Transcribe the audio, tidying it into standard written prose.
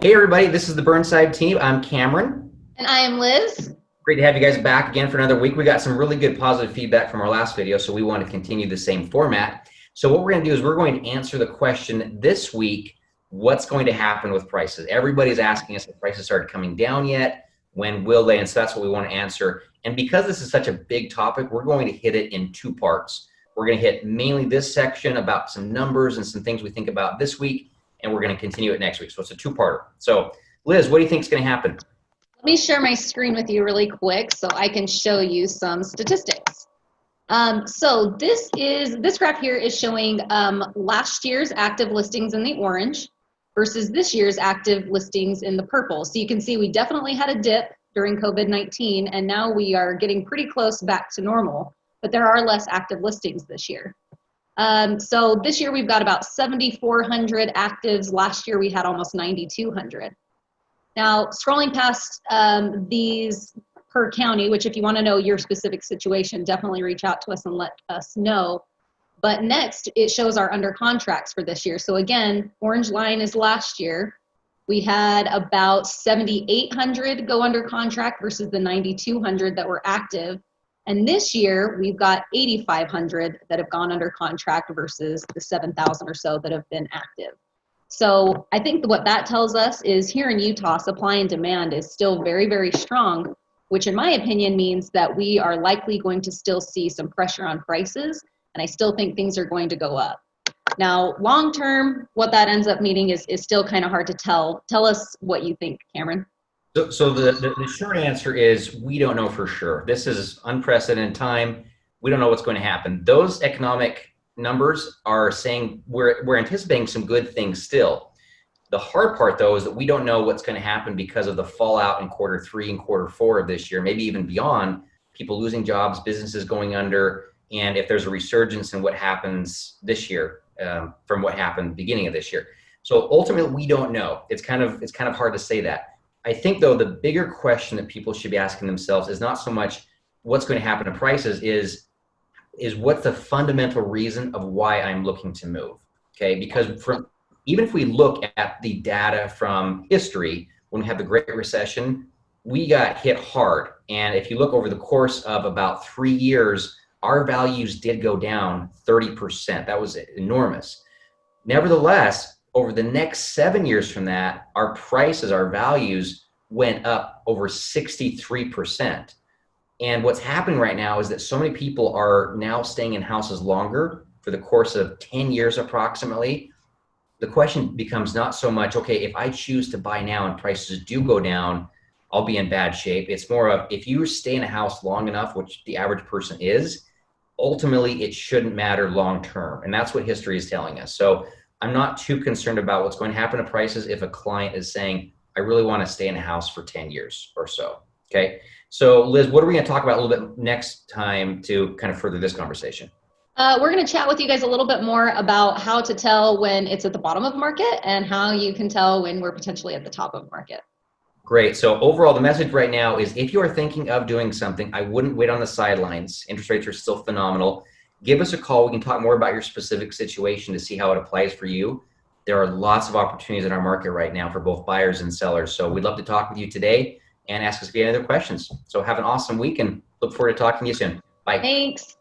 Hey everybody, this is the Burnside team. I'm Cameron. And I am Liz. Great to have you guys back again for another week. We got some really good positive feedback from our last video, so we want to continue the same format. So what we're going to do is we're going to answer the question this week, what's going to happen with prices? Everybody's asking us if prices started coming down yet, when will they? And so that's what we want to answer. And because this is such a big topic, we're going to hit it in two parts. We're going to hit mainly this section about some numbers and some things we think about this week, and we're going to continue it next week. So it's a two-parter. So Liz, what do you think is going to happen? Let me share my screen with you really quick so I can show you some statistics. So this graph here is showing last year's active listings in the orange versus this year's active listings in the purple. So you can see we definitely had a dip during COVID-19, and now we are getting pretty close back to normal, but there are less active listings this year. So this year we've got about 7,400 actives. Last year we had almost 9,200. Now, scrolling past these per county, which if you want to know your specific situation, definitely reach out to us and let us know. But next, it shows our under contracts for this year. So again, orange line is last year. We had about 7,800 go under contract versus the 9,200 that were active. And this year, we've got 8,500 that have gone under contract versus the 7,000 or so that have been active. So I think what that tells us is here in Utah, supply and demand is still very, very strong, which in my opinion means that we are likely going to still see some pressure on prices, and I still think things are going to go up. Now, long term, what that ends up meaning is still kind of hard to tell. Tell us what you think, Cameron. So the short answer is we don't know for sure. This is unprecedented time. We don't know what's going to happen. Those economic numbers are saying we're anticipating some good things still. The hard part, though, is that we don't know what's going to happen because of the fallout in Q3 and Q4 of this year, maybe even beyond, people losing jobs, businesses going under, and if there's a resurgence in what happens this year from what happened beginning of this year. So ultimately, we don't know. It's kind of hard to say that. I think, though, the bigger question that people should be asking themselves is not so much what's going to happen to prices, is what's the fundamental reason of why I'm looking to move, okay? Because even if we look at the data from history, when we had the Great Recession, we got hit hard. And if you look over the course of about 3 years, our values did go down 30%. That was enormous. Nevertheless, over the next 7 years from that, our prices, our values went up over 63%. And what's happening right now is that so many people are now staying in houses longer for the course of 10 years approximately. The question becomes not so much, okay, if I choose to buy now and prices do go down, I'll be in bad shape. It's more of if you stay in a house long enough, which the average person is, ultimately it shouldn't matter long term. And that's what history is telling us. So I'm not too concerned about what's going to happen to prices if a client is saying, I really want to stay in a house for 10 years or so, okay? So Liz, what are we going to talk about a little bit next time to kind of further this conversation? We're going to chat with you guys a little bit more about how to tell when it's at the bottom of market and how you can tell when we're potentially at the top of market. Great. So overall, the message right now is if you are thinking of doing something, I wouldn't wait on the sidelines. Interest rates are still phenomenal. Give us a call. We can talk more about your specific situation to see how it applies for you. There are lots of opportunities in our market right now for both buyers and sellers. So we'd love to talk with you today and ask us if you have any other questions. So have an awesome week and look forward to talking to you soon. Bye. Thanks.